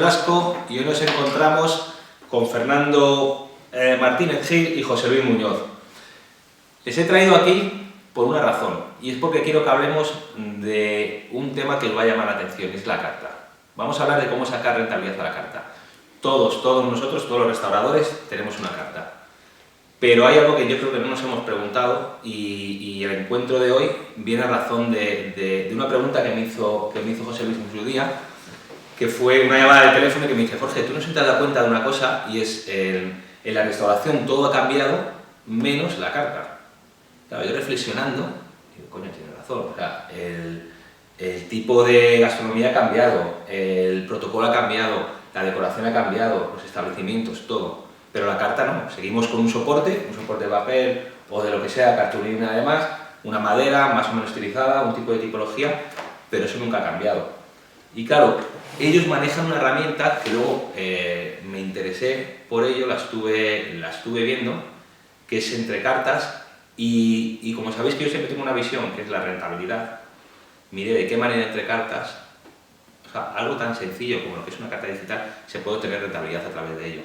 Blasco y hoy nos encontramos con Fernando Martínez Gil y José Luis Muñoz. Les he traído aquí por una razón, y es porque quiero que hablemos de un tema que os va a llamar la atención, es la carta. Vamos a hablar de cómo sacar rentabilidad a la carta. Todos nosotros, todos los restauradores, tenemos una carta. Pero hay algo que yo creo que no nos hemos preguntado y el encuentro de hoy viene a razón de una pregunta que me hizo José Luis en su día, que fue una llamada de teléfono que me dice: Jorge, ¿tú no se te has dado cuenta de una cosa? Y es, en la restauración todo ha cambiado, menos la carta. Claro, yo reflexionando, digo, coño, tiene razón. O sea, el tipo de gastronomía ha cambiado, el protocolo ha cambiado, la decoración ha cambiado, los establecimientos, todo. Pero la carta no, seguimos con un soporte de papel o de lo que sea, cartulina además, una madera más o menos estilizada, un tipo de tipología, pero eso nunca ha cambiado. Y claro, ellos manejan una herramienta que luego me interesé por ello, la estuve viendo, que es Entre Cartas, y como sabéis que yo siempre tengo una visión, que es la rentabilidad, miré de qué manera Entre Cartas, o sea, algo tan sencillo como lo que es una carta digital, se puede obtener rentabilidad a través de ello.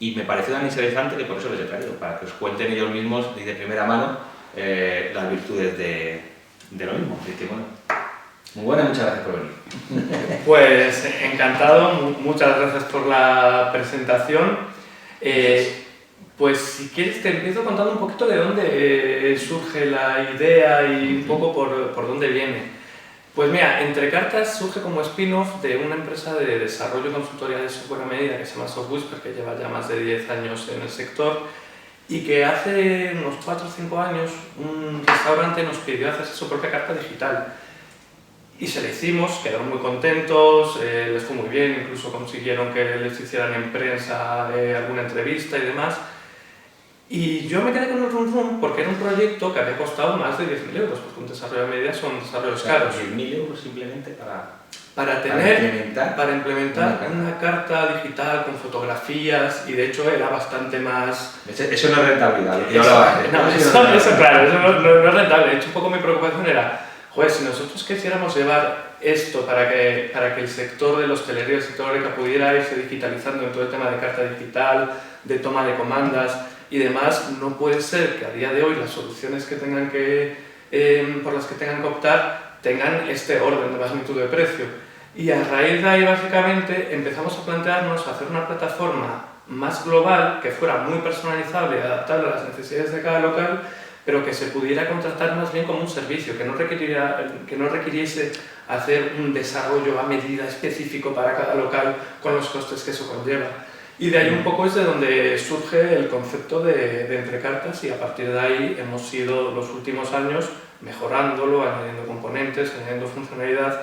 Y me pareció tan interesante que por eso les he traído, para que os cuenten ellos mismos y de primera mano las virtudes de lo mismo. Así que bueno, muy buena, muchas gracias por venir. Pues encantado, muchas gracias por la presentación. Pues si quieres te empiezo contando un poquito de dónde surge la idea y un poco por dónde viene. Pues mira, Entre Cartas surge como spin-off de una empresa de desarrollo y consultoría de software a medida que se llama SoftWhisper, que lleva ya más de 10 años en el sector y que hace unos 4 o 5 años un restaurante nos pidió hacerse su propia carta digital. Y se la hicimos, quedaron muy contentos, les fue muy bien, incluso consiguieron que les hicieran en prensa alguna entrevista y demás. Y yo me quedé con el rum porque era un proyecto que había costado más de 10.000 euros, porque un desarrollo de media son desarrollos caros. 10.000 euros simplemente para implementar una carta digital con fotografías, y de hecho era bastante más... Eso no es rentabilidad. Eso claro, eso no es rentable. De hecho, un poco mi preocupación era, joder, si nosotros quisiéramos llevar esto para que el sector de la hostelería, el sector horeca pudiera irse digitalizando en todo el tema de carta digital, de toma de comandas y demás, no puede ser que a día de hoy las soluciones que tengan por las que tengan que optar tengan este orden de magnitud de precio. Y a raíz de ahí, básicamente, empezamos a plantearnos hacer una plataforma más global, que fuera muy personalizable, adaptable a las necesidades de cada local, pero que se pudiera contratar más bien como un servicio, que no requiriese hacer un desarrollo a medida específico para cada local con los costes que eso conlleva. Y de ahí un poco es de donde surge el concepto de Entre Cartas, y a partir de ahí hemos ido los últimos años mejorándolo, añadiendo componentes, añadiendo funcionalidad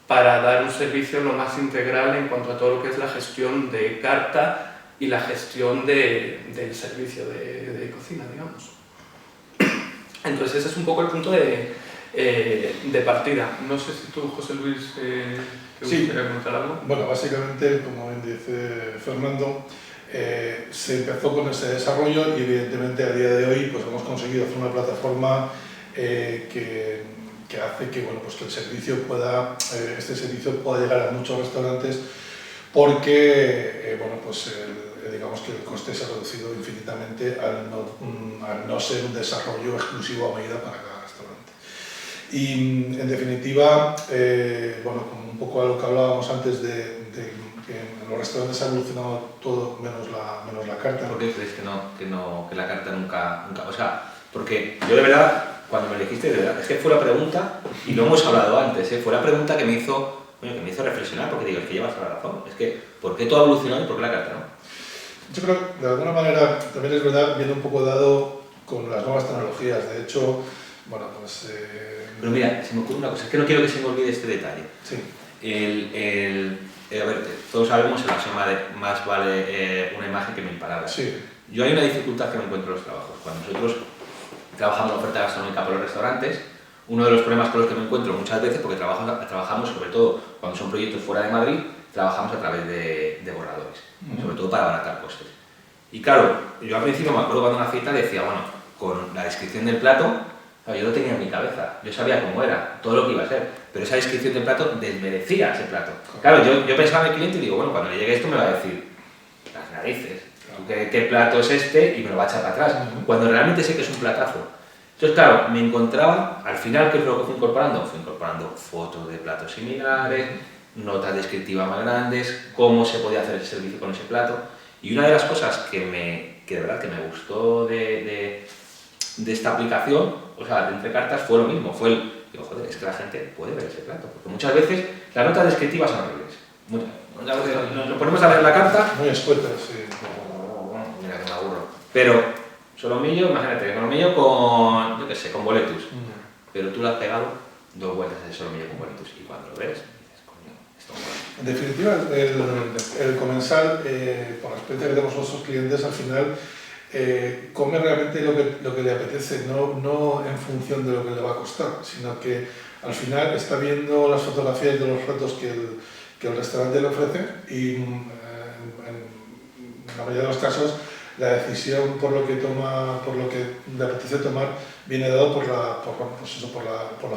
para dar un servicio lo más integral en cuanto a todo lo que es la gestión de carta y la gestión del servicio de cocina, digamos. Entonces ese es un poco el punto de partida. No sé si tú, José Luis, sí, quieres comentar algo. Bueno, básicamente, como bien dice Fernando, se empezó con ese desarrollo y evidentemente a día de hoy pues hemos conseguido hacer una plataforma que hace que, bueno, pues que este servicio pueda llegar a muchos restaurantes, porque bueno, pues digamos que el coste se ha reducido infinitamente al no ser un desarrollo exclusivo a medida para cada restaurante. Y en definitiva, bueno, como un poco a lo que hablábamos antes de que en los restaurantes ha evolucionado todo menos la carta. ¿Por qué crees que la carta nunca? O sea, porque yo de verdad, cuando me dijiste, de verdad, es que fue la pregunta, y lo hemos hablado antes, fue la pregunta que me hizo reflexionar, porque digo, es que llevas toda la razón, es que ¿por qué todo ha evolucionado y por qué la carta no? Yo creo que de alguna manera también es verdad, viene un poco dado con las nuevas tecnologías. De hecho, bueno, pues... Pero mira, se me ocurre una cosa, es que no quiero que se me olvide este detalle. Sí. A ver, todos sabemos el axioma de más vale una imagen que 1000 palabras. Sí. Yo hay una dificultad que me encuentro en los trabajos. Cuando nosotros trabajamos la oferta gastronómica por los restaurantes, uno de los problemas con los que me encuentro muchas veces, porque trabajamos sobre todo cuando son proyectos fuera de Madrid, trabajamos a través de borradores, sobre todo para abaratar costes. Y claro, yo al principio me acuerdo cuando en una cita decía, bueno, con la descripción del plato Claro, yo lo tenía en mi cabeza, yo sabía cómo era, todo lo que iba a ser, pero esa descripción del plato desmerecía ese plato. Claro, yo pensaba en el cliente y digo, bueno, cuando le llegue esto me va a decir, las narices, ¿qué plato es este? Y me lo va a echar para atrás, cuando realmente sé que es un platazo. Entonces, claro, me encontraba, al final, ¿qué es lo que fui incorporando? Fui incorporando fotos de platos similares, notas descriptivas más grandes, cómo se podía hacer el servicio con ese plato. Y una de las cosas que de verdad que me gustó de esta aplicación, o sea, de Entre Cartas, fue lo mismo, digo, joder, es que la gente puede ver ese plato, porque muchas veces las notas descriptivas son horribles. Muchas veces nos ponemos a leer la carta, muy escuetas, sí. Mira que me aburro, pero solomillo, imagínate, solomillo con, yo qué sé, con boletus, pero tú le has pegado 2 vueltas a ese solomillo con boletus, y cuando lo ves, dices, coño, esto es bueno. En definitiva, el comensal, por la experiencia que tenemos con nuestros clientes, al final come realmente lo que le apetece, no en función de lo que le va a costar, sino que al final está viendo las fotografías de los retos que el restaurante le ofrece y en la mayoría de los casos la decisión por lo que le apetece tomar viene dado por la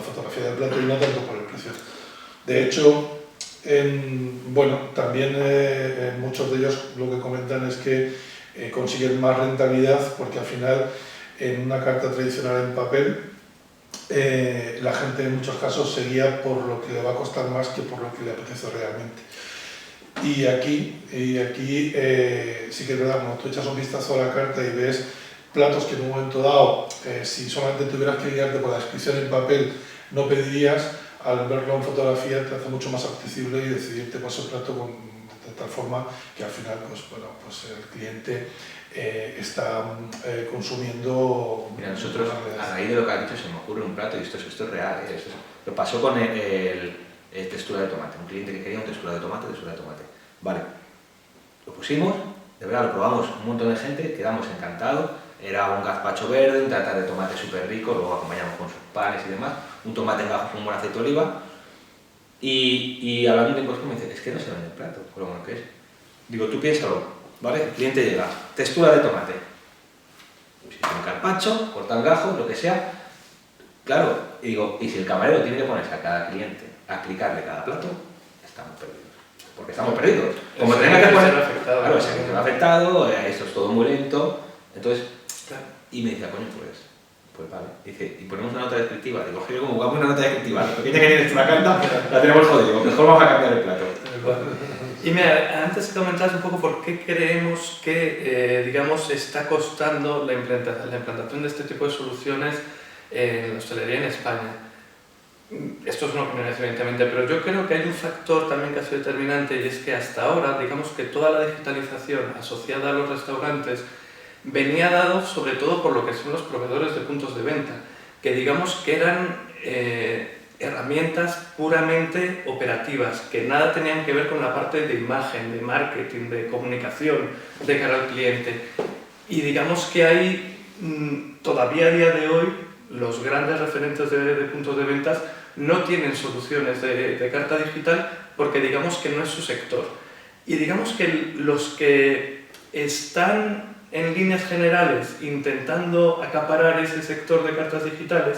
fotografía del plato y no tanto por el precio. De hecho, también muchos de ellos lo que comentan es que consiguen más rentabilidad porque al final en una carta tradicional en papel la gente en muchos casos se guía por lo que le va a costar más que por lo que le apetece realmente. Y aquí sí que es verdad, cuando tú echas un vistazo a la carta y ves platos que en un momento dado, si solamente tuvieras que guiarte por la descripción en papel, no pedirías, al verlo en fotografía te hace mucho más accesible y decidirte por ese plato de tal forma que al final pues el cliente está consumiendo. Mira, nosotros, a raíz de lo que has dicho, se me ocurre un plato, y esto es real, lo pasó con el textura de tomate, un cliente que quería un textura de tomate. Vale, lo pusimos, de verdad lo probamos un montón de gente, quedamos encantados, era un gazpacho verde, un tartar de tomate súper rico, luego acompañamos con sus panes y demás, un tomate en gajos con buen aceite de oliva, y hablando de cosas me dice, es que no se vende el plato, por lo bueno que es. Digo, tú piénsalo, ¿vale? El cliente llega, textura de tomate, si es un carpaccio, cortan gajos, lo que sea, claro, y digo, y si el camarero tiene que ponerse a cada cliente a explicarle cada plato, estamos perdidos. Porque estamos perdidos. Como tenga que poner... Claro, ese que se va afectado, esto es todo muy lento, entonces... Claro. Y me decía, coño, pues vale. Dice, y ponemos una nota descriptiva. Digo, yo como vamos una nota descriptiva, lo pequeña que tienes una carta, la tenemos jodido, mejor vamos a cambiar el plato. Y mira, antes de comentar un poco por qué creemos que, digamos, está costando la implantación de este tipo de soluciones en la hostelería en España. Esto es una opinión, evidentemente, pero yo creo que hay un factor también que ha sido determinante y es que hasta ahora, digamos que toda la digitalización asociada a los restaurantes venía dado sobre todo por lo que son los proveedores de puntos de venta, que digamos que eran herramientas puramente operativas, que nada tenían que ver con la parte de imagen, de marketing, de comunicación de cara al cliente. Y digamos que hay todavía a día de hoy los grandes referentes de puntos de ventas no tienen soluciones de carta digital porque digamos que no es su sector. Y digamos que los que están en líneas generales intentando acaparar ese sector de cartas digitales,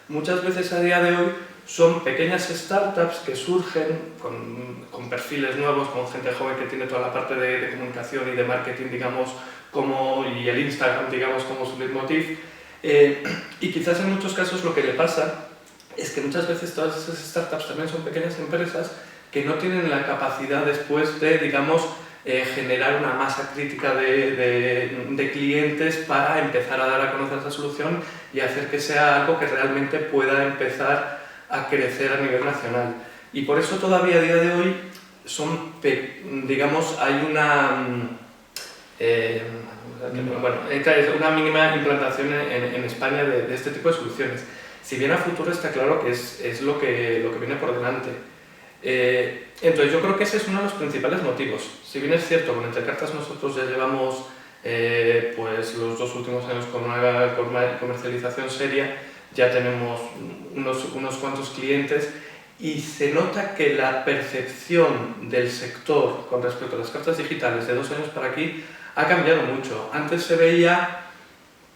muchas veces a día de hoy son pequeñas startups que surgen con perfiles nuevos, con gente joven que tiene toda la parte de comunicación y de marketing, digamos, y el Instagram, digamos, como su leitmotiv. Y quizás en muchos casos lo que le pasa es que muchas veces todas esas startups también son pequeñas empresas que no tienen la capacidad después de, digamos, generar una masa crítica de clientes para empezar a dar a conocer esa solución y hacer que sea algo que realmente pueda empezar a crecer a nivel nacional. Y por eso todavía a día de hoy digamos, hay una mínima implantación en España de este tipo de soluciones. Si bien a futuro está claro que es lo que viene por delante. Entonces yo creo que ese es uno de los principales motivos. Si bien es cierto, con Entre Cartas nosotros ya llevamos pues los 2 últimos años con una comercialización seria, ya tenemos unos cuantos clientes y se nota que la percepción del sector con respecto a las cartas digitales de 2 años para aquí ha cambiado mucho. Antes se veía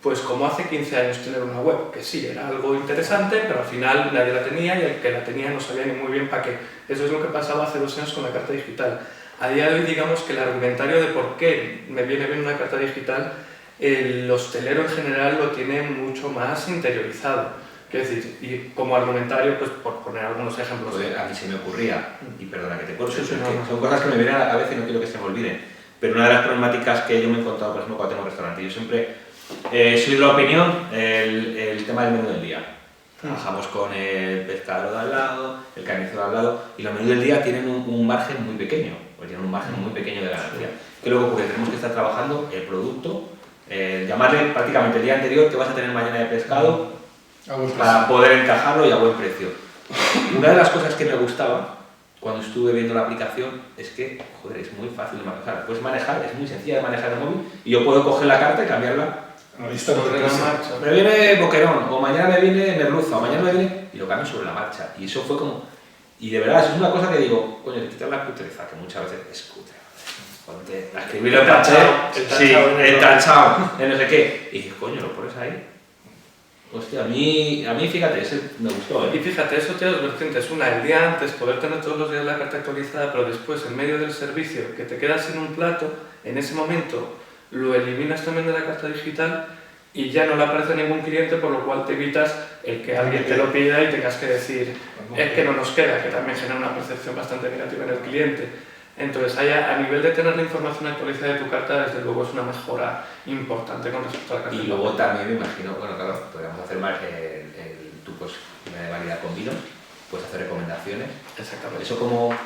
pues como hace 15 años tener una web, que sí, era algo interesante, pero al final nadie la tenía y el que la tenía no sabía ni muy bien para qué. Eso es lo que pasaba hace 2 años con la carta digital. A día de hoy, digamos que el argumentario de por qué me viene bien una carta digital, el hostelero en general lo tiene mucho más interiorizado. Quiero decir, y como argumentario, pues por poner algunos ejemplos. A mí se me ocurría, y perdona que te corte, Sí, son cosas que me vienen a la cabeza y no quiero que se me olviden, pero una de las problemáticas que yo me he encontrado, por ejemplo, cuando tengo restaurante, yo siempre soy de la opinión, el tema del menú del día. Trabajamos con el pescadero de al lado, el carnicero de al lado, y los menús del día tienen un margen muy pequeño, tienen un margen muy pequeño de ganancia. ¿Qué luego ocurre? Tenemos que estar trabajando el producto, llamarle prácticamente el día anterior que vas a tener mañana de pescado para poder encajarlo y a buen precio. Una de las cosas que me gustaba cuando estuve viendo la aplicación es que, joder, es muy fácil de manejar. Puedes manejar, es muy sencilla de manejar el móvil y yo puedo coger la carta y cambiarla. Sobre la marcha. Me viene boquerón, o mañana me viene merluza, o mañana me viene... y lo cambio sobre la marcha. Y eso fue como... Y de verdad, eso es una cosa que digo, coño, le quitas la cutreza, que muchas veces es cutre. Ponte a escribirlo en papel, sí, el tachado, no sé qué. Y dije, coño, lo pones ahí. Hostia, a mí fíjate, ese me gustó, ¿eh? Y fíjate, eso tiene dos vertientes. Una, el día antes, poder tener todos los días la carta actualizada, pero después, en medio del servicio, que te quedas sin un plato, en ese momento lo eliminas también de la carta digital y ya no le aparece a ningún cliente, por lo cual te evitas el que alguien te lo pida y tengas que decir, es que no nos queda, que también genera una percepción bastante negativa en el cliente. Entonces, a nivel de tener la información actualizada de tu carta, desde luego es una mejora importante con respecto a la carta. Y luego también me imagino, bueno, claro, podríamos hacer más, tú pues, de validar con vinos, puedes hacer recomendaciones. Exactamente. Eso como...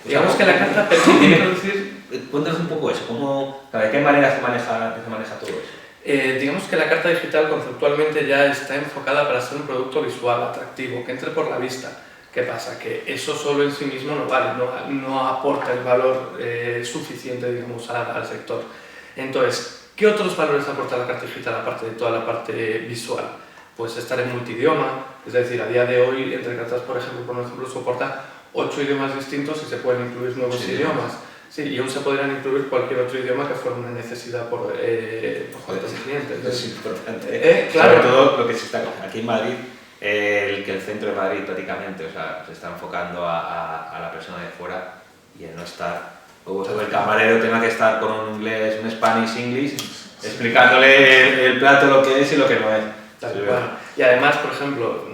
Digamos que la carta permite introducir... Cuéntanos un poco eso, ¿de qué manera se maneja todo eso? Digamos que la carta digital conceptualmente ya está enfocada para ser un producto visual, atractivo, que entre por la vista. ¿Qué pasa? Que eso solo en sí mismo no vale, no aporta el valor suficiente, digamos, al sector. Entonces, ¿qué otros valores aporta la carta digital aparte de toda la parte visual? Pues estar en multidioma, es decir, a día de hoy, entre cartas, por ejemplo, soporta 8 idiomas distintos y se pueden incluir nuevos idiomas. Sí, y aún se podrían incluir cualquier otro idioma que fuera una necesidad por los clientes. Es importante. Claro. Sobre todo lo que se está aquí en Madrid, que el centro de Madrid prácticamente, o sea, se está enfocando a la persona de fuera y el no estar, o el camarero tenga que estar con un inglés, un Spanish English, explicándole el plato lo que es y lo que no es. Y además, por ejemplo,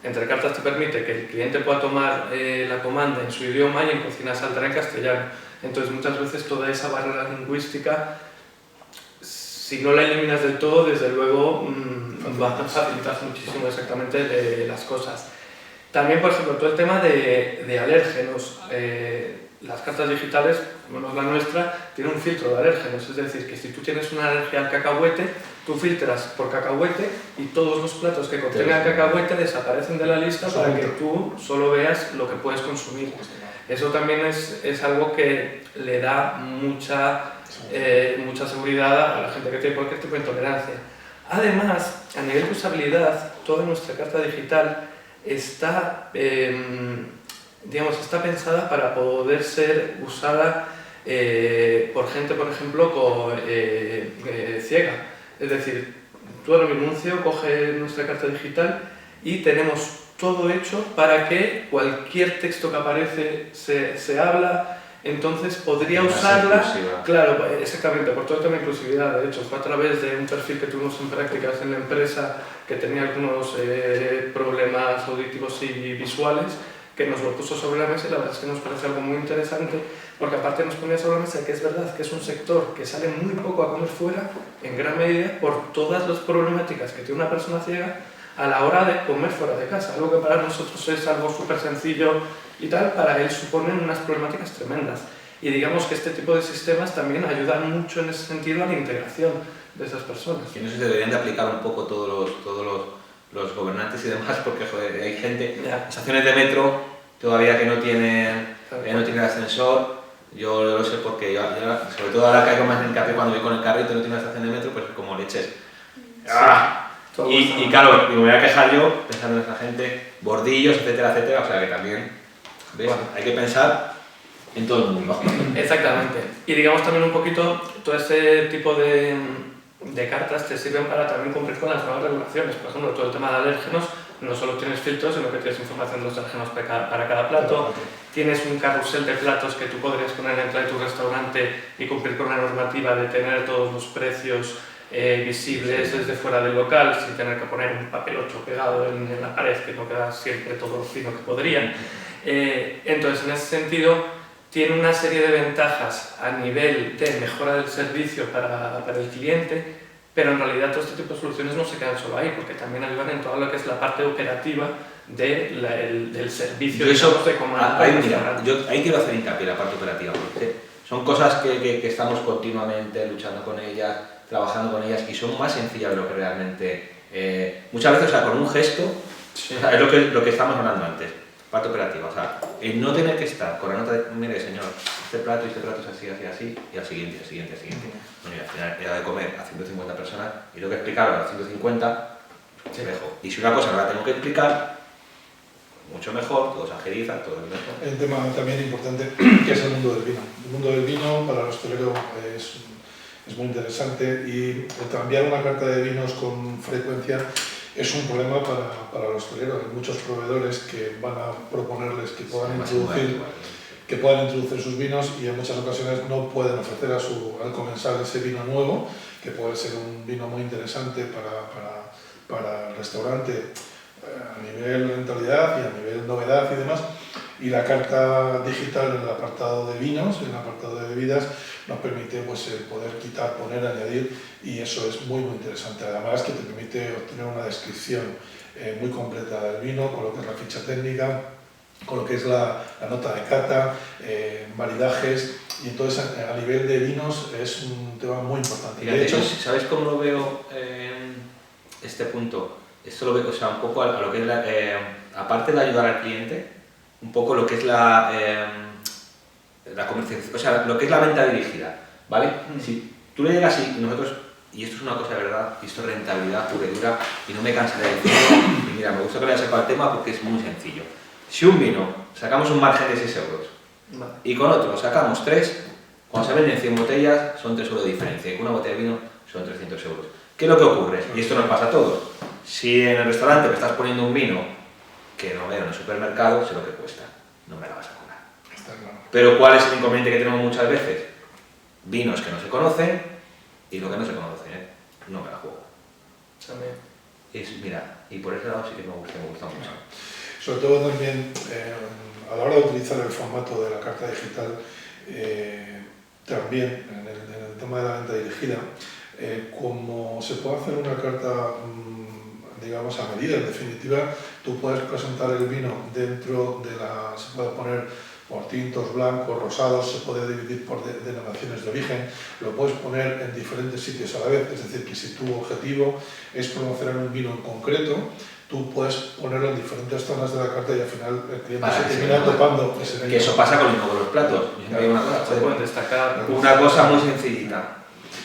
Entre Cartas te permite que el cliente pueda tomar la comanda en su idioma y en cocina saldrá en castellano. Entonces, muchas veces toda esa barrera lingüística, si no la eliminas del todo, desde luego va a facilitar muchísimo exactamente las cosas. También, por ejemplo, todo el tema de alérgenos. Las cartas digitales, como menos la nuestra, tiene un filtro de alérgenos, es decir, que si tú tienes una alergia al cacahuete, tú filtras por cacahuete y todos los platos que contengan cacahuete desaparecen de la lista para que tú solo veas lo que puedes consumir. Eso también es algo que le da mucha seguridad a la gente que tiene cualquier tipo de intolerancia. Además, a nivel de usabilidad, toda nuestra carta digital está pensada para poder ser usada por gente, por ejemplo, ciega. Es decir, tú ahora mismo un ciego coge nuestra carta digital y tenemos todo hecho para que cualquier texto que aparece se habla, entonces podría usarla, claro, exactamente, por todo el tema de inclusividad. De hecho, fue a través de un perfil que tuvimos en prácticas en la empresa que tenía algunos problemas auditivos y visuales, que nos lo puso sobre la mesa y la verdad es que nos parece algo muy interesante, porque aparte nos ponía sobre la mesa que es verdad que es un sector que sale muy poco a comer fuera, en gran medida por todas las problemáticas que tiene una persona ciega a la hora de comer fuera de casa, algo que para nosotros es algo súper sencillo y tal, para él suponen unas problemáticas tremendas. Y digamos que este tipo de sistemas también ayudan mucho en ese sentido a la integración de esas personas. Y en eso se deberían de aplicar un poco todos los gobernantes y demás, porque joder, hay gente, estaciones de metro todavía que no tienen ascensor. Yo lo sé porque yo, sobre todo ahora caigo más en hincapié cuando voy con el carrito y no tiene una estación de metro, pues como leches. ¡Ah! Y claro, me voy a quejar yo pensando en esa gente, bordillos, etcétera, etcétera, o sea que también, ¿ves? Bueno, hay que pensar en todo el mundo. Exactamente. Y digamos también un poquito todo ese tipo de de cartas te sirven para también cumplir con las nuevas regulaciones. Por ejemplo, todo el tema de alérgenos, no solo tienes filtros, sino que tienes información de los alérgenos para cada plato. Tienes un carrusel de platos que tú podrías poner en la entrada de tu restaurante y cumplir con la normativa de tener todos los precios visibles desde fuera del local, sin tener que poner un papel 8 pegado en la pared, que no queda siempre todo lo fino que podrían. Entonces, en ese sentido, tiene una serie de ventajas a nivel de mejora del servicio para el cliente, pero en realidad todo este tipo de soluciones no se quedan solo ahí, porque también ayudan en todo lo que es la parte operativa del servicio de comando. Yo ahí quiero hacer hincapié en la parte operativa, porque son cosas que estamos continuamente luchando con ellas, trabajando con ellas, y son más sencillas de lo que realmente... muchas veces, o sea, con un gesto, sí. O sea, es lo que estamos hablando antes. Parte operativa, o sea, el no tener que estar con la nota de, mire señor, este plato es así, así, así, y al siguiente. Bueno, y al final era de comer a 150 personas y tengo que explicarlo a 150, sí. Dejo. Y si una cosa no la tengo que explicar, mucho mejor, todo se agiliza, todo es mejor. El tema también importante que es el mundo del vino. El mundo del vino para el hostelero es muy interesante, y cambiar una carta de vinos con frecuencia es un problema para los hosteleros. Hay muchos proveedores que van a proponerles que puedan introducir sus vinos, y en muchas ocasiones no pueden ofrecer al comensal ese vino nuevo, que puede ser un vino muy interesante para el restaurante a nivel rentabilidad y a nivel novedad y demás. Y la carta digital en el apartado de vinos, en el apartado de bebidas, nos permite pues, poder quitar, poner, añadir, y eso es muy interesante. Además que te permite obtener una descripción muy completa del vino, con lo que es la ficha técnica, con lo que es la nota de cata, maridajes, y entonces a nivel de vinos es un tema muy importante. Fíjate, de hecho, ¿sabes cómo lo veo en este punto? Esto lo veo, o sea, un poco a lo que es aparte de ayudar al cliente, un poco lo que es la comercialización, o sea, lo que es la venta dirigida, ¿vale? Si tú le llegas y nosotros, y esto es una cosa de verdad, y esto es rentabilidad pura y dura, y no me cansaré de decirlo, y mira, me gusta que le sepa el tema porque es muy sencillo. Si un vino sacamos un margen de 6 euros, vale, y con otro sacamos 3, cuando se venden 100 botellas son 3 euros de diferencia, y con una botella de vino son 300 euros. ¿Qué es lo que ocurre? Y esto nos pasa a todos. Si en el restaurante me estás poniendo un vino que no veo en el supermercado, sé lo que cuesta, no me la vas a cobrar. Está claro. Pero ¿cuál es el inconveniente que tenemos muchas veces? Vinos que no se conocen, y lo que no se conoce, no me la juego. También. Mira, y por ese lado sí que me gusta mucho. Sobre todo también a la hora de utilizar el formato de la carta digital, también en el tema de la venta dirigida, como se puede hacer una carta digamos a medida, en definitiva, tú puedes presentar el vino dentro de se puede poner por tintos, blancos, rosados, se puede dividir por denominaciones de origen, lo puedes poner en diferentes sitios a la vez, es decir, que si tu objetivo es promocionar un vino en concreto, tú puedes ponerlo en diferentes zonas de la carta y al final el cliente se termina topando ese vino. Que eso pasa con los platos. Hay una cosa, se puede destacar. Una cosa muy sencillita.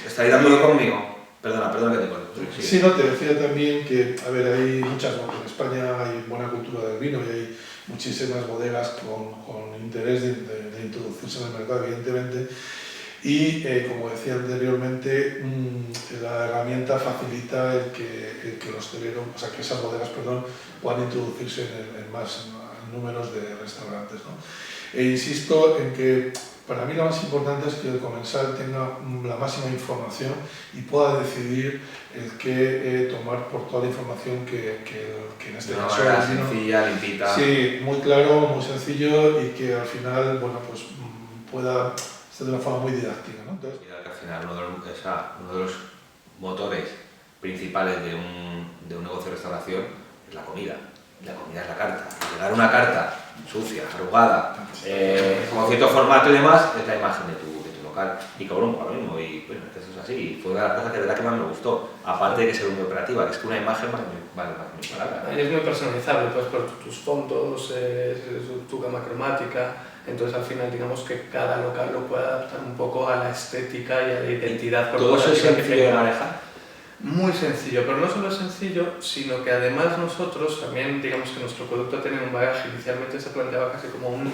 ¿Estáis de acuerdo conmigo? Perdona que te corto. Sí, no, te decía también que, a ver, hay muchas, en España hay buena cultura del vino y hay muchísimas bodegas con interés de introducirse en el mercado, evidentemente, y como decía anteriormente, la herramienta facilita el que los hosteleros, o sea, que esas bodegas, perdón, puedan introducirse en más números de restaurantes, ¿no? E insisto en que para mí lo más importante es que el comensal tenga la máxima información y pueda decidir el qué tomar por toda la información que en este caso es sencilla, limpita. Sí, muy claro, muy sencillo, y que al final, bueno, pues pueda ser de una forma muy didáctica, ¿no? Entonces, al final uno de los motores principales de un negocio de restauración es la comida. La comida es la carta. Llegar una carta sucia, arrugada, con cierto formato y demás, es la imagen de tu local. Y cabrón, por lo mismo, y bueno, eso es así. Fue una de las cosas que de verdad que más me gustó. Aparte de que sea muy operativa, que es que una imagen vale más que mi palabra. Es muy personalizable, puedes poner tus fondos, tu gama cromática. Entonces al final digamos que cada local lo puede adaptar un poco a la estética y a la identidad corporativa. ¿Todo eso es sencillo de manejar? Muy sencillo, pero no solo es sencillo, sino que además nosotros también, digamos que nuestro producto ha tenido un bagaje. Inicialmente se planteaba casi como un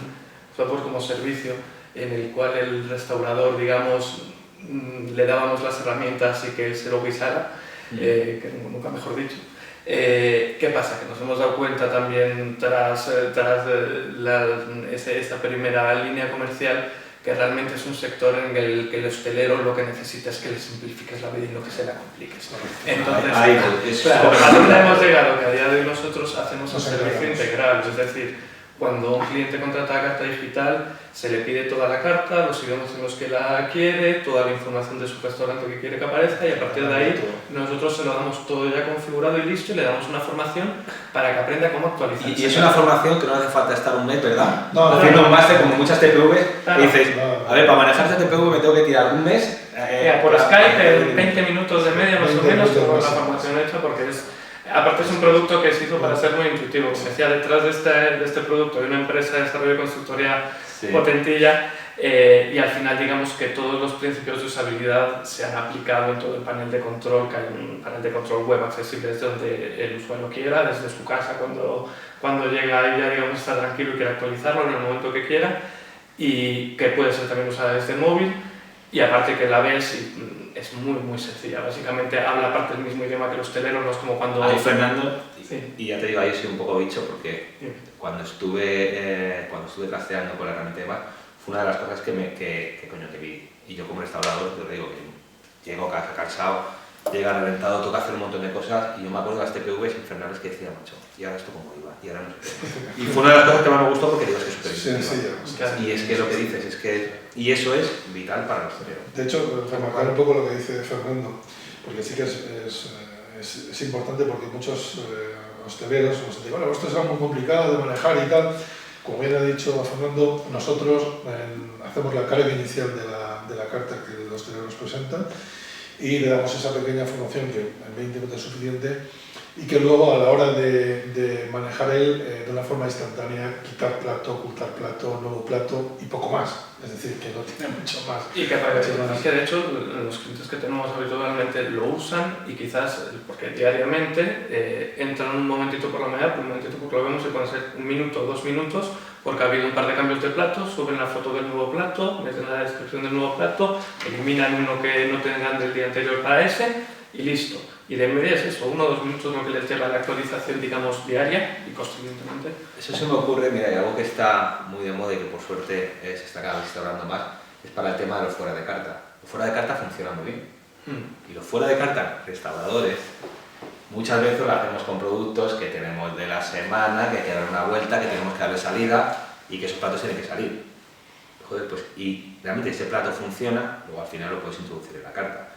software como servicio, en el cual el restaurador, digamos, le dábamos las herramientas y que él se lo guisara, que nunca mejor dicho. ¿Qué pasa? Que nos hemos dado cuenta también tras esta primera línea comercial que realmente es un sector en el que el hostelero lo que necesita es que le simplifiques la vida y no que se la compliques. Entonces, claro, ¿a dónde hemos llegado? Que a día de hoy nosotros hacemos un servicio integral, es decir, cuando un cliente contrata carta digital, se le pide toda la carta, los idiomas en los que la quiere, toda la información de su restaurante que quiere que aparezca y a partir de ahí nosotros se lo damos todo ya configurado y listo y le damos una formación para que aprenda cómo actualizar. Y es una formación que no hace falta estar un mes, ¿verdad? No, haciendo un máster como muchas TPVs claro. Y dices, a ver, para manejar esta TPV me tengo que tirar un mes. Por Skype, en 20 minutos de media más o menos, tengo la formación hecha porque aparte es un producto que se hizo para ser muy intuitivo. Como decía, detrás de este producto hay una empresa de desarrollo de consultoría potentilla y al final digamos que todos los principios de usabilidad se han aplicado en todo el panel de control, que hay un panel de control web accesible desde donde el usuario quiera, desde su casa cuando llega y ya digamos está tranquilo y quiere actualizarlo en el momento que quiera y que puede ser también usada desde el móvil y aparte que la ves y, es muy sencilla, básicamente habla parte del mismo idioma que el hostelero, no es como cuando... Ahí Fernando, sí. Y ya te digo, ahí soy un poco bicho porque cuando estuve trasteando con la herramienta de Bar, fue una de las cosas que vi. Y yo como restaurador, yo te digo que llego a casa cansado, llega reventado, toca hacer un montón de cosas y yo me acuerdo de las TPVs infernales que decía, macho, y ahora esto cómo iba, y ahora no sé qué. Y fue una de las cosas que más me gustó porque digo, es que es súper Sí, y es que lo que dices es que... Y eso es vital para el hostelero. De hecho, remarcar un poco lo que dice Fernando, porque sí que es importante porque muchos hosteleros nos dicen, bueno, esto es algo muy complicado de manejar y tal. Como bien ha dicho Fernando, nosotros hacemos la carga inicial de la carta que el hostelero nos presenta y le damos esa pequeña formación que en 20 minutos es suficiente y que luego a la hora de manejar él de una forma instantánea, quitar plato, ocultar plato, nuevo plato y poco más. Es decir, que no tiene mucho más. Y que de hecho los clientes que tenemos habitualmente lo usan y quizás, porque diariamente entran un momentito por la mañana, un momentito porque lo vemos y pueden ser 1 minuto, 2 minutos, porque ha habido un par de cambios de plato, suben la foto del nuevo plato, meten la descripción del nuevo plato, eliminan uno que no tengan del día anterior para ese y listo. Y de media es eso, 1 o 2 minutos lo que les lleva la actualización, digamos, diaria y constantemente. Eso se me ocurre, mira, y algo que está muy de moda y que por suerte se está cada vez instaurando más, es para el tema de los fuera de carta. Los fuera de carta funcionan muy bien. Y los fuera de carta, restauradores, muchas veces lo hacemos con productos que tenemos de la semana, que hay que dar una vuelta, que tenemos que darle salida y que esos platos tienen que salir. Joder, pues, y realmente ese plato funciona, luego al final lo puedes introducir en la carta.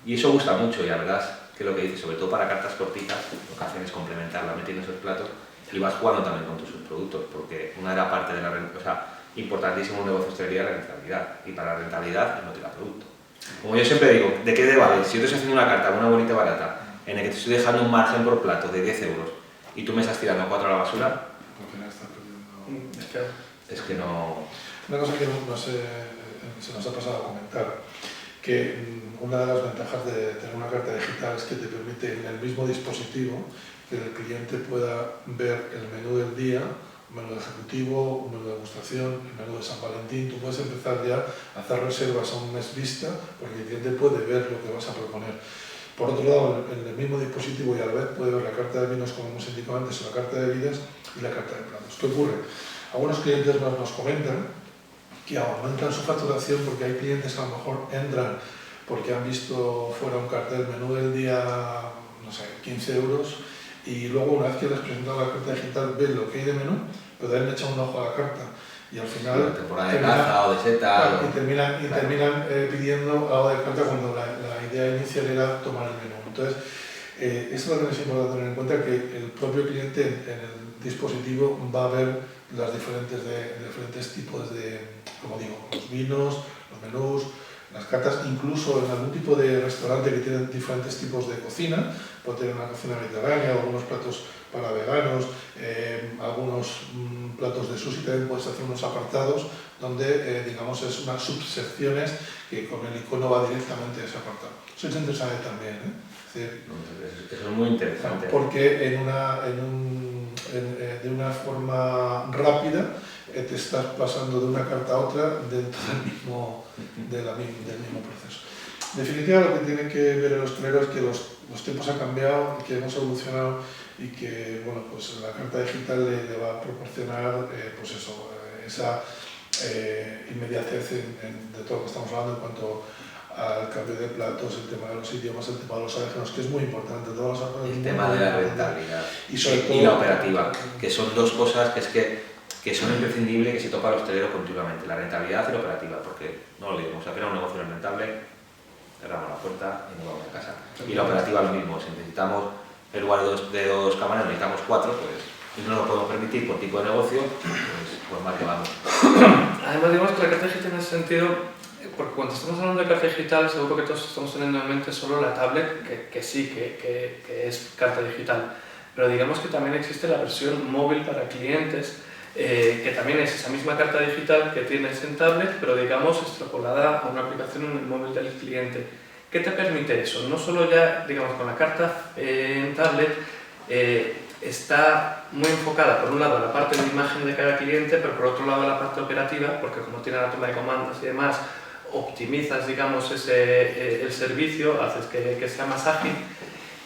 Y eso gusta mucho y la verdad es que lo que dices, sobre todo para cartas cortitas, lo que hacen es complementarla metiendo esos platos y vas jugando también con tus subproductos, porque una era parte de la rentabilidad, o sea, importantísimo un negocio de hostelería la rentabilidad, y para la rentabilidad no tira producto. Como yo siempre digo, ¿de qué te vale? Si yo te estoy haciendo una carta, una bonita barata, en la que te estoy dejando un margen por plato de 10 euros y tú me estás tirando 4 a la basura, Al final estás perdiendo. es que no... Una cosa que se nos ha pasado a comentar, que una de las ventajas de tener una carta digital es que te permite en el mismo dispositivo que el cliente pueda ver el menú del día, un menú ejecutivo, un menú de degustación, el menú de San Valentín. Tú puedes empezar ya a hacer reservas a un mes vista porque el cliente puede ver lo que vas a proponer. Por otro lado, en el mismo dispositivo y a la vez puede ver la carta de vinos, como hemos indicado antes, o la carta de bebidas y la carta de platos. ¿Qué ocurre? Algunos clientes nos comentan que aumentan su facturación porque hay clientes que a lo mejor entran porque han visto fuera un cartel menú del día, no sé, 15 euros y luego una vez que les presentado la carta digital ven lo que hay de menú, pero han echado un ojo a la carta y al final temporada de caza o de seta y terminan pidiendo algo de carta cuando la idea inicial era tomar el menú. Entonces, esto también es importante tener en cuenta que el propio cliente en el dispositivo va a ver los diferentes tipos de, como digo, los vinos, los menús, las cartas, incluso en algún tipo de restaurante que tienen diferentes tipos de cocina, puede tener una cocina mediterránea, algunos platos para veganos, algunos platos de sushi, también puedes hacer unos apartados donde, digamos, es unas subsecciones que con el icono va directamente a ese apartado. Eso es interesante también, ¿eh? Eso es muy interesante. Porque de una forma rápida te estás pasando de una carta a otra dentro del mismo proceso. En definitiva, lo que tiene que ver el hostelero es que los tiempos han cambiado, que hemos evolucionado y que bueno, pues la carta digital le va a proporcionar pues eso, esa inmediatez de todo lo que estamos hablando en cuanto al cambio de platos, el tema de los idiomas, el tema de los alérgenos, que es muy importante. El tema de la rentabilidad y, sobre todo, y la operativa, que son dos cosas que son imprescindibles, que se topa el hostelero continuamente, la rentabilidad y la operativa, porque no lo olvidemos, apenas un negocio no es rentable, cerramos la puerta y nos vamos a casa. Y la operativa lo mismo, si necesitamos en lugar de dos cámaras necesitamos 4, pues si no lo podemos permitir por tipo de negocio, pues más que vamos. Además, digamos que la carta digital en ese sentido, porque cuando estamos hablando de carta digital, seguro que todos estamos teniendo en mente solo la tablet, que sí, que es carta digital, pero digamos que también existe la versión móvil para clientes, que también es esa misma carta digital que tienes en tablet, pero digamos extrapolada a una aplicación en el móvil del cliente. ¿Qué te permite eso? No solo ya, digamos, con la carta en tablet, está muy enfocada, por un lado, a la parte de imagen de cada cliente, pero por otro lado, a la parte operativa, porque como tiene la toma de comandos y demás, optimizas, digamos, el servicio, haces que sea más ágil,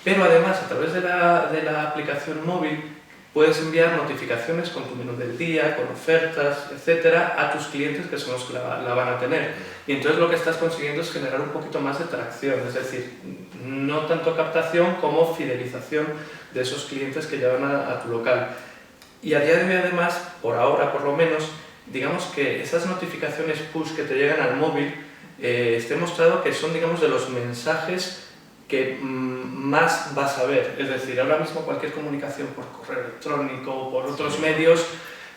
pero además, a través de la aplicación móvil, puedes enviar notificaciones con tu menú del día, con ofertas, etcétera, a tus clientes que son los que la van a tener. Y entonces lo que estás consiguiendo es generar un poquito más de tracción, es decir, no tanto captación como fidelización de esos clientes que llevan a tu local. Y a día de hoy, además, por ahora por lo menos, digamos que esas notificaciones push que te llegan al móvil, está demostrado que son, digamos, de los mensajes que más vas a ver. Es decir, ahora mismo cualquier comunicación por correo electrónico o por otros medios,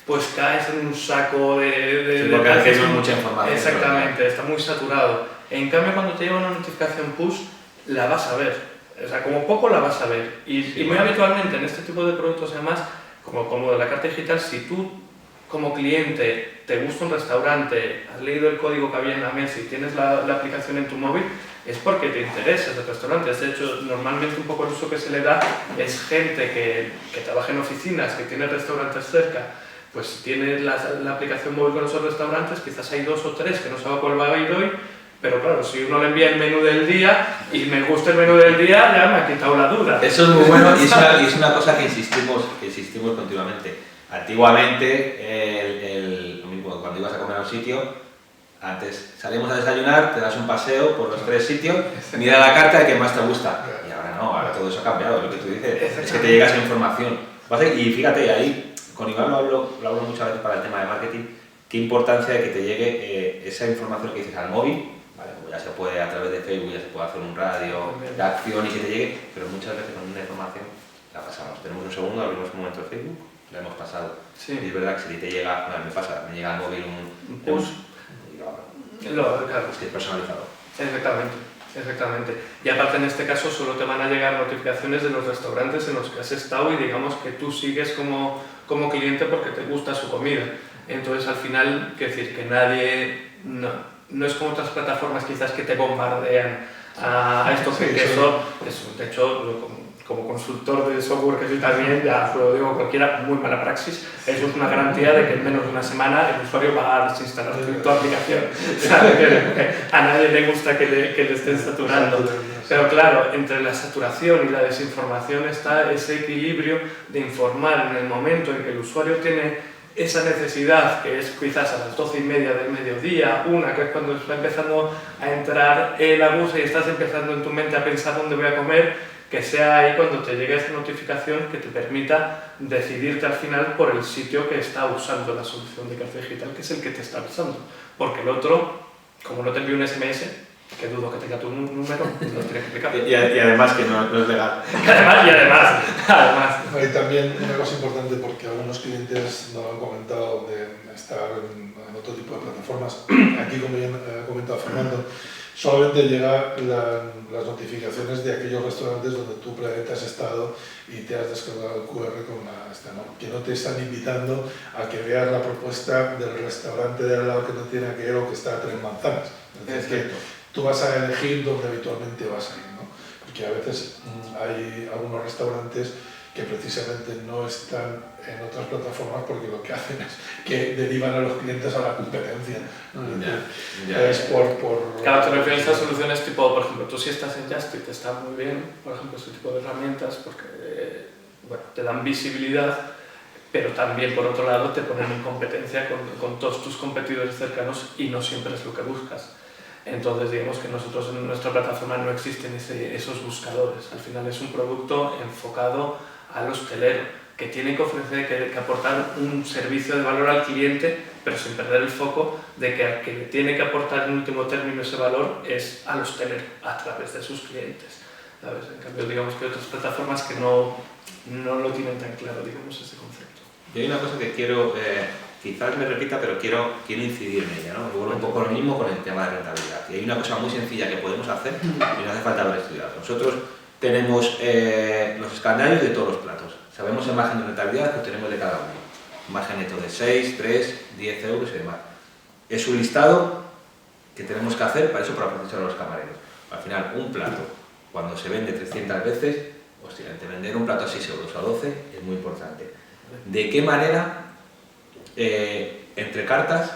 pues caes en un saco de porque hay mucha información. Exactamente, está muy saturado. En cambio, cuando te llega una notificación push, la vas a ver. O sea, como poco la vas a ver. Y muy habitualmente en este tipo de productos, además, como de la carta digital, si tú como cliente te gusta un restaurante, has leído el código que había en la mesa y tienes la aplicación en tu móvil, es porque te interesa ese restaurante. De hecho, normalmente un poco el uso que se le da es gente que trabaja en oficinas, que tiene restaurantes cerca. Pues si tienes la aplicación móvil con esos restaurantes, quizás hay 2 o 3 que no sabe cuál va a ir hoy, pero claro, si uno le envía el menú del día y me gusta el menú del día, ya me ha quitado la duda. Eso es muy bueno y es una cosa que insistimos continuamente. Antiguamente, lo mismo, cuando ibas a comer a un sitio, antes salíamos a desayunar, te das un paseo por los 3 sitios, mira la carta de que más te gusta. Y ahora no, ahora todo eso ha cambiado, lo que tú dices, es que te llega esa información. Y fíjate, ahí con Iván lo hablo muchas veces para el tema de marketing, qué importancia de que te llegue esa información que dices al móvil, ¿vale? Pues ya se puede a través de Facebook, ya se puede hacer un radio de acción y que te llegue, pero muchas veces con una información la pasamos. Tenemos un segundo, abrimos un momento de Facebook, la hemos pasado. Sí. Y es verdad que si te llega, bueno, me llega al móvil un push, claro. Es que es personalizado. Exactamente. Y aparte en este caso solo te van a llegar notificaciones de los restaurantes en los que has estado y digamos que tú sigues como cliente porque te gusta su comida. Entonces al final, quiero decir que nadie, no es como otras plataformas quizás que te bombardean a esto que eso, de hecho, como consultor de software que soy también, ya lo digo cualquiera, muy mala praxis. Eso es una garantía de que en menos de una semana el usuario va a desinstalar tu aplicación. A nadie le gusta que le estén saturando. Pero claro, entre la saturación y la desinformación está ese equilibrio de informar en el momento en que el usuario tiene esa necesidad, que es quizás a las 12:30 del mediodía, que es cuando está empezando a entrar la gusa y estás empezando en tu mente a pensar dónde voy a comer, que sea ahí cuando te llegue esa notificación que te permita decidirte al final por el sitio que está usando la solución de carta digital, que es el que te está avisando. Porque el otro, como no te envío un SMS, que dudo que tenga tu número, lo tienes que explicar. Y además que no es legal. Además. Y también una cosa importante, porque algunos clientes nos han comentado de estar en otro tipo de plataformas. Aquí, como ya ha comentado Fernando, solamente llegan las notificaciones de aquellos restaurantes donde tú previamente has estado y te has descargado el QR con que no te están invitando a que veas la propuesta del restaurante de al lado que no tiene aquello o que está a 3 manzanas. Es que tú vas a elegir donde habitualmente vas a ir, ¿no? Porque a veces hay algunos restaurantes que precisamente no están en otras plataformas porque lo que hacen es que derivan a los clientes a la competencia, ¿no? Es por... Claro, te refieres a soluciones tipo, por ejemplo, tú si estás en Justit está muy bien, por ejemplo, este tipo de herramientas porque bueno, te dan visibilidad, pero también por otro lado te ponen en competencia con todos tus competidores cercanos y no siempre es lo que buscas. Entonces digamos que nosotros en nuestra plataforma no existen esos buscadores, al final es un producto enfocado al hostelero, que tiene que ofrecer, que aportar un servicio de valor al cliente, pero sin perder el foco de que al que le tiene que aportar en último término ese valor es al hostelero, a través de sus clientes, ¿sabes? En cambio, digamos que hay otras plataformas que no lo tienen tan claro, digamos, ese concepto. Y hay una cosa que quiero, quizás me repita, pero quiero incidir en ella, ¿no? Vuelvo un poco lo mismo con el tema de rentabilidad. Y hay una cosa muy sencilla que podemos hacer y no hace falta haber estudiado. Nosotros tenemos los escandallos de todos los platos. Sabemos el margen de rentabilidad que obtenemos de cada uno. Un margen neto de 6, 3, 10 euros y demás. Es un listado que tenemos que hacer para eso, para ofrecer a los camareros. Al final, un plato, cuando se vende 300 veces, hostia, vender un plato a 6 euros o a 12 es muy importante. ¿De qué manera, entre cartas,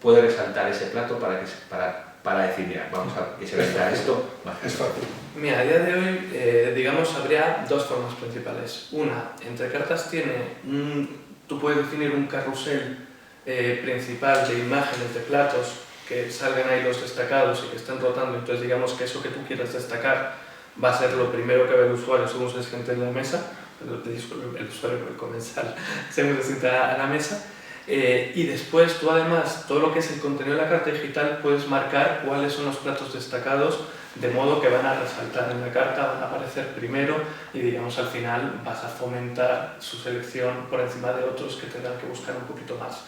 puede resaltar ese plato para decir, mira, vamos a que se venda esto más? Es fácil. Mira, a día de hoy, digamos, habría dos formas principales. Una, entre cartas tú puedes definir un carrusel principal de imágenes de platos que salgan ahí los destacados y que estén rotando. Entonces, digamos que eso que tú quieras destacar va a ser lo primero que ve el usuario según se siente en la mesa. El usuario, el comensal, según se sienta a la mesa. Y después tú además, todo lo que es el contenido de la carta digital, puedes marcar cuáles son los platos destacados, de modo que van a resaltar en la carta, van a aparecer primero y digamos al final vas a fomentar su selección por encima de otros que tendrán que buscar un poquito más.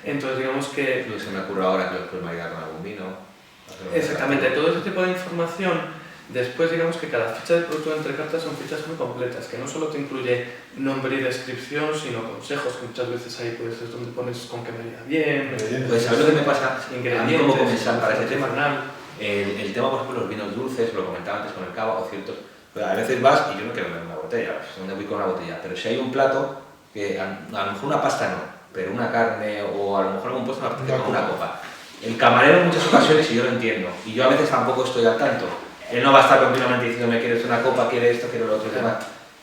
Entonces digamos que... Se me ocurre ahora que después maridar con algún vino. Exactamente, todo ese tipo de información. Después digamos que cada ficha de producto entre cartas son fichas muy completas, que no solo te incluye nombre y descripción, sino consejos, que muchas veces ahí pues, es donde pones con qué marida bien, pues ¿sabes lo que me pasa? ingredientes, como comensal para ese tema? final. El tema, por ejemplo, los vinos dulces, lo comentaba antes con el cava o ciertos... Pues a veces vas y yo no quiero beber una botella, pues donde voy con una botella, pero si hay un plato, que a lo mejor una pasta no, pero una carne o a lo mejor algún postre me apetece con una copa. El camarero en muchas ocasiones, y yo lo entiendo, y yo a veces tampoco estoy al tanto, él no va a estar continuamente diciéndome quieres una copa, quieres esto, quiero lo otro, demás.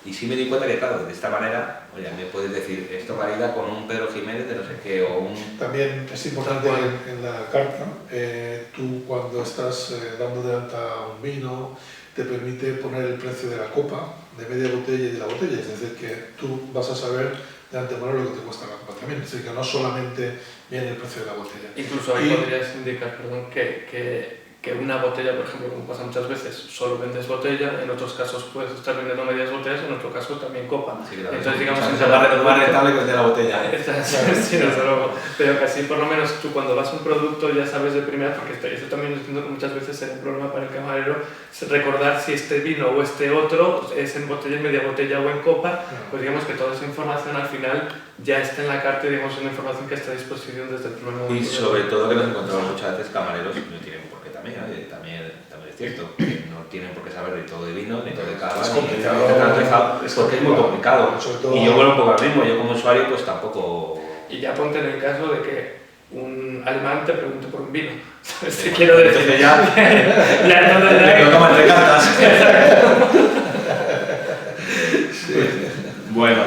Y sí me di cuenta que, claro, de esta manera, oye, me puedes decir, esto marida con un Pedro Jiménez de no sé qué, o un... También es importante en la carta, tú cuando estás dando de alta un vino, te permite poner el precio de la copa, de media botella y de la botella, es decir, que tú vas a saber de antemano lo que te cuesta la copa también, es decir, que no solamente viene el precio de la botella. Incluso ahí podrías indicar, perdón, que una botella, por ejemplo, como pasa muchas veces, solo vendes botella, en otros casos puedes estar vendiendo medias botellas, en otro caso también copa. Sí, claro. Entonces, digamos, es más rentable que vender la botella. Sí, desde luego. Pero que así, por lo menos, tú cuando vas a un producto ya sabes de primera, porque eso también entiendo que muchas veces será un problema para el camarero, es recordar si este vino o este otro es en botella, en media botella o en copa, pues digamos que toda esa información al final ya está en la carta, digamos, una información que está a disposición desde el primer momento. Y sobre todo que nos encontramos muchas veces camareros que no tienen por qué también es cierto, que no tienen por qué saber ni todo de vino, ni todo de cava, es ni complicado, porque es muy complicado. Y yo vuelvo un poco al mismo, yo como usuario pues tampoco... Y ya ponte en el caso de que un alemán te pregunte por un vino. ¿Sabes? Te quiero decir. Entonces ya... ya no tendrá que lo toman entre cartas. Bueno,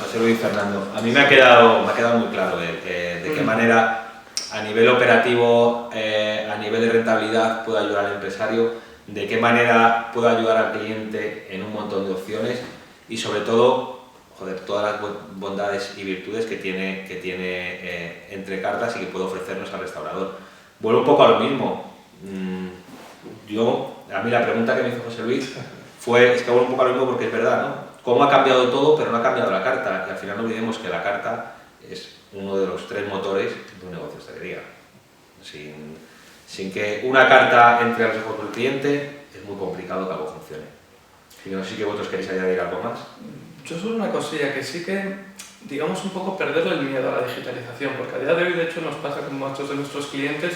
José Luis, Fernando, a mí me ha quedado muy claro de qué manera a nivel operativo, a nivel de rentabilidad puede ayudar al empresario, de qué manera puede ayudar al cliente en un montón de opciones y sobre todo, joder, todas las bondades y virtudes que tiene entre cartas y que puede ofrecernos al restaurador. Vuelvo un poco a lo mismo. A mí la pregunta que me hizo José Luis es que vuelvo un poco a lo mismo porque es verdad, ¿no? Cómo ha cambiado todo, pero no ha cambiado la carta. Y al final no olvidemos que la carta es uno de los 3 motores de un negocio de hostelería. Sin que una carta entre a los ojos del cliente, es muy complicado que algo funcione. Y no sé si vosotros queréis añadir algo más. Yo solo una cosilla, que sí que, digamos, un poco perderle el miedo a la digitalización, porque a día de hoy, de hecho, nos pasa con muchos de nuestros clientes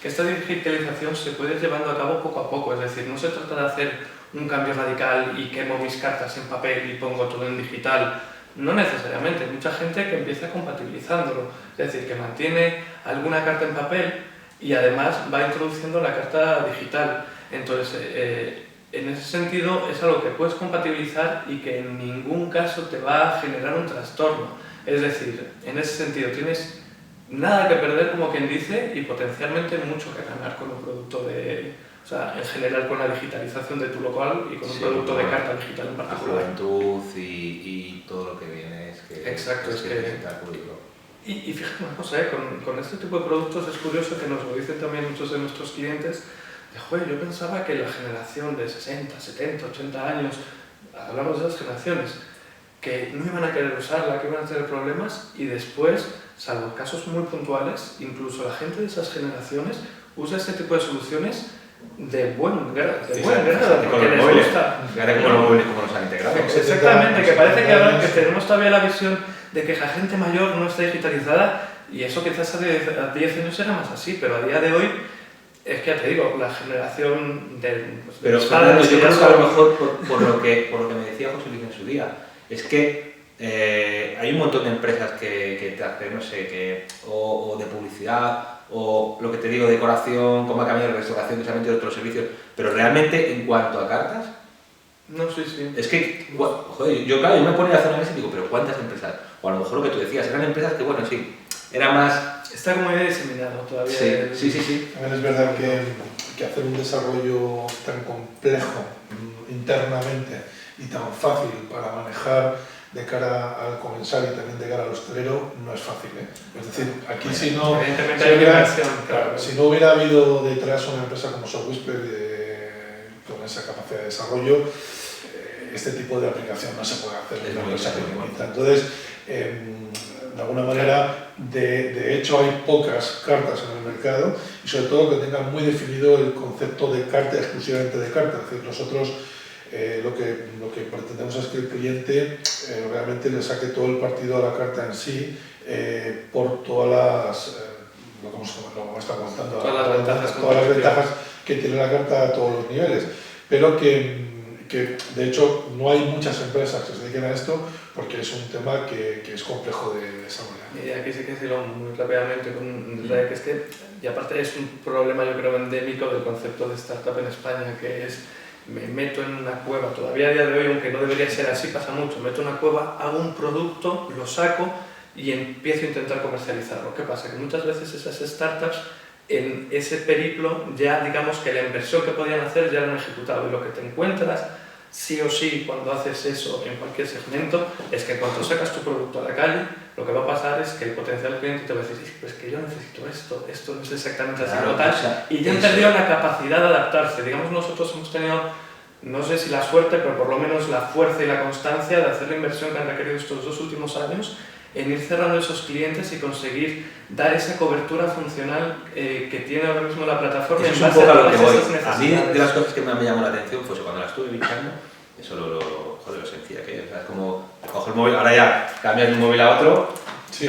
que esta digitalización se puede ir llevando a cabo poco a poco, es decir, no se trata de hacer un cambio radical y quemo mis cartas en papel y pongo todo en digital. No necesariamente, hay mucha gente que empieza compatibilizándolo, es decir, que mantiene alguna carta en papel y además va introduciendo la carta digital. Entonces, en ese sentido es algo que puedes compatibilizar y que en ningún caso te va a generar un trastorno. Es decir, en ese sentido tienes nada que perder, como quien dice, y potencialmente mucho que ganar con un producto o sea, en general con la digitalización de tu local y con un producto de carta digital en particular. La juventud y todo lo que viene es que... Exacto, es que... necesita cubrirlo. Y fíjate una cosa, con este tipo de productos es curioso que nos lo dicen también muchos de nuestros clientes, de, joder, yo pensaba que la generación de 60, 70, 80 años, hablamos de esas generaciones, que no iban a querer usarla, que iban a tener problemas, y después, salvo casos muy puntuales, incluso la gente de esas generaciones usa este tipo de soluciones de buen grado, porque les gusta. Fíjate cómo los móviles como los han integrado. Exactamente, que parece que ahora que tenemos todavía la visión de que la gente mayor no está digitalizada, y eso quizás hace 10 años era más así, pero a día de hoy, es que ya te digo, la generación de pero Fernando, yo creo que a lo mejor por lo que me decía José Luis en su día, es que hay un montón de empresas que te hacen, no sé, o de publicidad, o lo que te digo, decoración, coma, camino, restauración, precisamente de otros servicios, pero realmente en cuanto a cartas, no, sí. Es que, joder, yo me ponía a hacer una mesa y digo, pero ¿cuántas empresas? O a lo mejor lo que tú decías, eran empresas que, bueno, sí, era más... Está como muy diseminado todavía. Sí. También es verdad que hacer un desarrollo tan complejo internamente y tan fácil para manejar de cara al comensal y también de cara al hostelero no es fácil, ¿eh? Es decir, aquí si no hubiera habido detrás una empresa como SoftWhisper con esa capacidad de desarrollo, este tipo de aplicación no se puede hacer en una empresa pequeñita. Entonces, de alguna manera, de hecho hay pocas cartas en el mercado y sobre todo que tengan muy definido el concepto de carta, exclusivamente de carta. Es decir, nosotros lo que pretendemos es que el cliente realmente le saque todo el partido a la carta en sí por todas las, lo está contando, todas las ventajas que tiene la carta a todos los niveles, pero que de hecho no hay muchas empresas que se dediquen a esto porque es un tema que es complejo de desarrollar. Y aquí sí que decirlo muy rápidamente, que es que, y aparte es un problema yo creo endémico del concepto de startup en España, que es me meto en una cueva, todavía a día de hoy, aunque no debería ser así, pasa mucho, me meto en una cueva, hago un producto, lo saco y empiezo a intentar comercializarlo. ¿Qué pasa? Que muchas veces esas startups en ese periplo ya digamos que la inversión que podían hacer ya la han ejecutado y lo que te encuentras sí o sí cuando haces eso en cualquier segmento es que cuando sacas tu producto a la calle lo que va a pasar es que el potencial cliente te va a decir pues que yo necesito esto no es exactamente así como tal, y ya han perdido la capacidad de adaptarse. Digamos, nosotros hemos tenido, no sé si la suerte, pero por lo menos la fuerza y la constancia de hacer la inversión que han requerido estos 2 últimos años en ir cerrando esos clientes y conseguir dar esa cobertura funcional que tiene ahora mismo la plataforma. Eso es un poco a lo que voy. A mí de las cosas que me llamó la atención fue cuando la estuve bichando, eso lo sencilla que es. O sea, es como cojo el móvil, ahora ya cambias de un móvil a otro y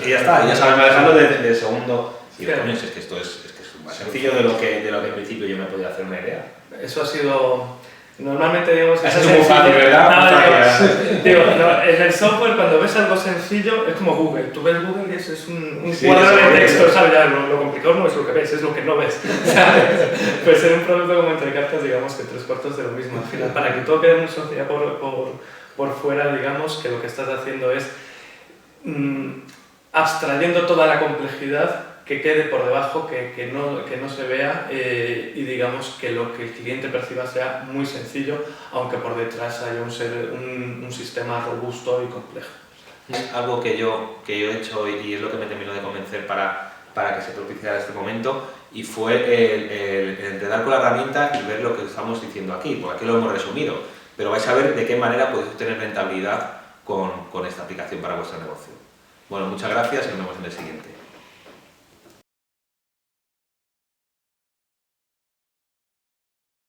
ya está, ya sabes manejarlo de segundo. Y coño, es que esto es más sencillo de lo que en principio yo me podía hacer una idea. Eso ha sido... Normalmente digamos que es muy fácil, ¿verdad? En el software cuando ves algo sencillo es como Google. Tú ves Google y es un cuadro de texto, ¿sabes? Ya, lo complicado no es lo que ves, es lo que no ves. Pues en un producto como entre cartas, digamos que 3/4 de lo mismo. Al final, para que todo quede muy sencillo por fuera, digamos que lo que estás haciendo es abstrayendo toda la complejidad que quede por debajo, que no se vea y digamos que lo que el cliente perciba sea muy sencillo, aunque por detrás haya un sistema robusto y complejo. Algo que yo he hecho y es lo que me terminó de convencer para que se propiciara este momento y fue el enredar con la herramienta y ver lo que estamos diciendo aquí, porque aquí lo hemos resumido, pero vais a ver de qué manera podéis obtener rentabilidad con esta aplicación para vuestro negocio. Bueno, muchas gracias y nos vemos en el siguiente.